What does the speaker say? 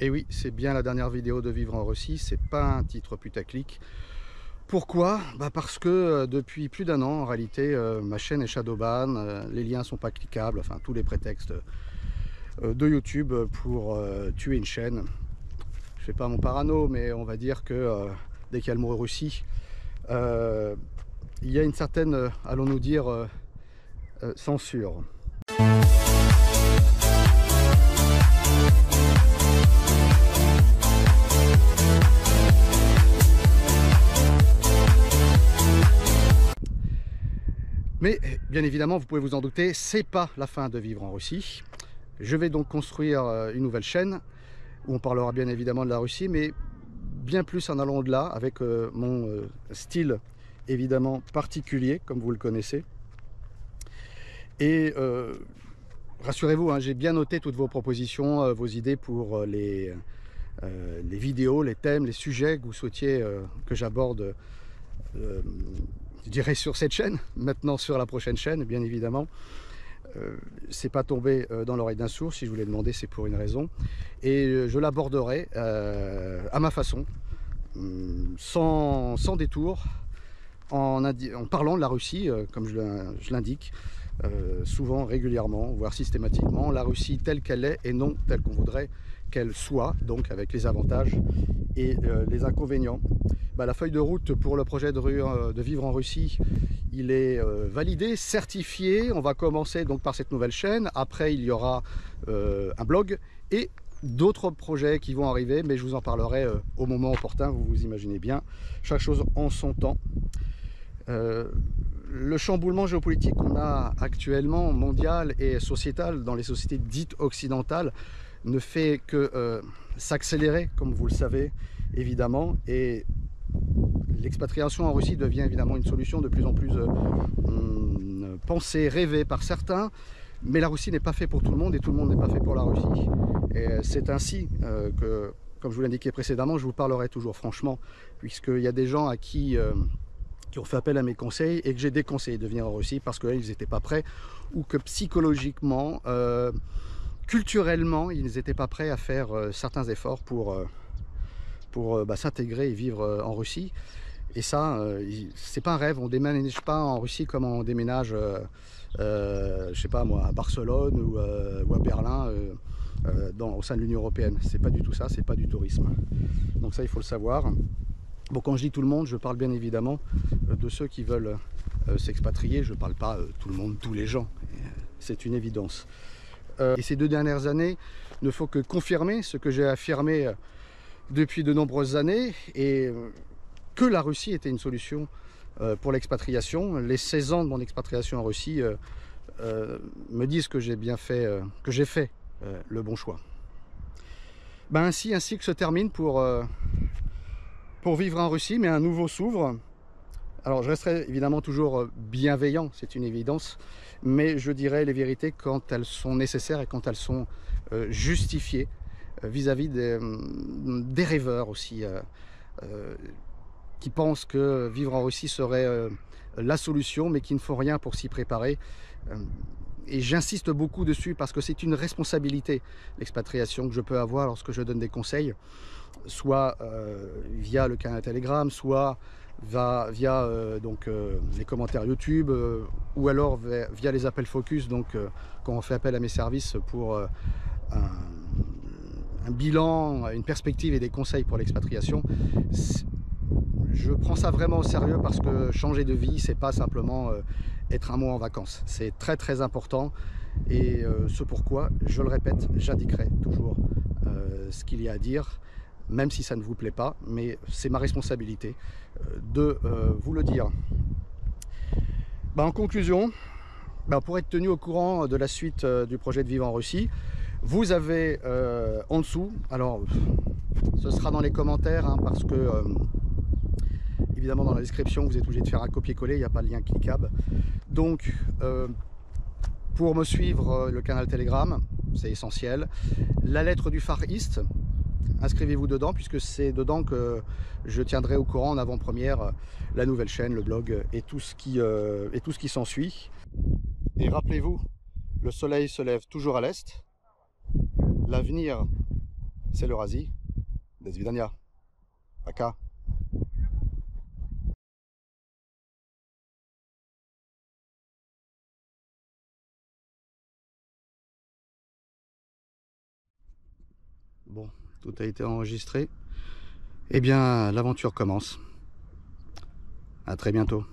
Et oui, c'est bien la dernière vidéo de Vivre en Russie, c'est pas un titre putaclic. Pourquoi? Parce que depuis plus d'un an, en réalité, ma chaîne est shadowban, les liens sont pas cliquables, enfin tous les prétextes de YouTube pour tuer une chaîne. Je fais pas mon parano, mais on va dire que dès qu'il y a le mot Russie, il y a une certaine, allons-nous dire, censure. Mais bien évidemment, vous pouvez vous en douter, c'est pas la fin de Vivre en Russie. Je vais donc construire une nouvelle chaîne où on parlera bien évidemment de la Russie, mais bien plus en allant au-delà avec mon style évidemment particulier, comme vous le connaissez. Et rassurez-vous, hein, j'ai bien noté toutes vos propositions, vos idées pour les vidéos, les thèmes, les sujets que vous souhaitiez que j'aborde, je dirais sur cette chaîne, maintenant sur la prochaine chaîne, bien évidemment. C'est pas tombé dans l'oreille d'un sourd. Si je vous l'ai demandé, c'est pour une raison. Et je l'aborderai à ma façon, sans détour, en parlant de la Russie, comme je l'indique, souvent, régulièrement, voire systématiquement, la Russie telle qu'elle est et non telle qu'on voudrait qu'elle soit, donc avec les avantages et les inconvénients. La feuille de route pour le projet de Vivre en Russie, il est validé, certifié. On va commencer donc par cette nouvelle chaîne. Après, il y aura un blog et d'autres projets qui vont arriver, mais je vous en parlerai au moment opportun, vous vous imaginez bien. Chaque chose en son temps. Le chamboulement géopolitique qu'on a actuellement, mondial et sociétal, dans les sociétés dites occidentales, ne fait que s'accélérer, comme vous le savez, évidemment. Et l'expatriation en Russie devient évidemment une solution de plus en plus pensée, rêvée par certains. Mais la Russie n'est pas fait pour tout le monde et tout le monde n'est pas fait pour la Russie. Et c'est ainsi que, comme je vous l'indiquais précédemment, je vous parlerai toujours franchement, puisqu'il y a des gens à qui ont fait appel à mes conseils et que j'ai déconseillé de venir en Russie parce qu'ils n'étaient pas prêts, ou que psychologiquement, culturellement, ils n'étaient pas prêts à faire certains efforts pour s'intégrer et vivre en Russie. Et ça, c'est pas un rêve. On déménage pas en Russie comme on déménage, je sais pas moi, à Barcelone ou à Berlin, au sein de l'Union européenne. C'est pas du tout ça, c'est pas du tourisme. Donc ça, il faut le savoir. Bon, quand je dis tout le monde, je parle bien évidemment de ceux qui veulent s'expatrier. Je parle pas tout le monde, tous les gens. C'est une évidence. Et ces 2 dernières années ne font que confirmer ce que j'ai affirmé depuis de nombreuses années, et que la Russie était une solution pour l'expatriation. Les 16 ans de mon expatriation en Russie me disent que j'ai bien fait, que j'ai fait le bon choix. Ainsi que se termine pour vivre en Russie, mais un nouveau s'ouvre. Alors je resterai évidemment toujours bienveillant, c'est une évidence, mais je dirai les vérités quand elles sont nécessaires et quand elles sont justifiées vis-à-vis des rêveurs aussi, qui pensent que vivre en Russie serait la solution, mais qui ne font rien pour s'y préparer. Et j'insiste beaucoup dessus parce que c'est une responsabilité, l'expatriation, que je peux avoir lorsque je donne des conseils, soit via le canal Telegram, soit via les commentaires YouTube, ou alors via les appels focus, donc quand on fait appel à mes services pour un bilan, une perspective et des conseils pour l'expatriation. Je prends ça vraiment au sérieux parce que changer de vie, c'est pas simplement être un mois en vacances. C'est très très important, et ce pourquoi, je le répète, j'indiquerai toujours ce qu'il y a à dire, même si ça ne vous plaît pas, mais c'est ma responsabilité de vous le dire. En conclusion, pour être tenu au courant de la suite du projet de Vivre en Russie, vous avez en dessous, alors ce sera dans les commentaires, hein, parce que évidemment dans la description vous êtes obligé de faire un copier-coller, il n'y a pas de lien cliquable. Donc pour me suivre, le canal Telegram, c'est essentiel. La lettre du Far East, inscrivez-vous dedans, puisque c'est dedans que je tiendrai au courant en avant-première la nouvelle chaîne, le blog et tout ce qui s'ensuit. Et rappelez-vous, le soleil se lève toujours à l'est. L'avenir, c'est l'Eurasie. Des Vidania. Paka. Bon, tout a été enregistré. Eh bien, l'aventure commence. À très bientôt.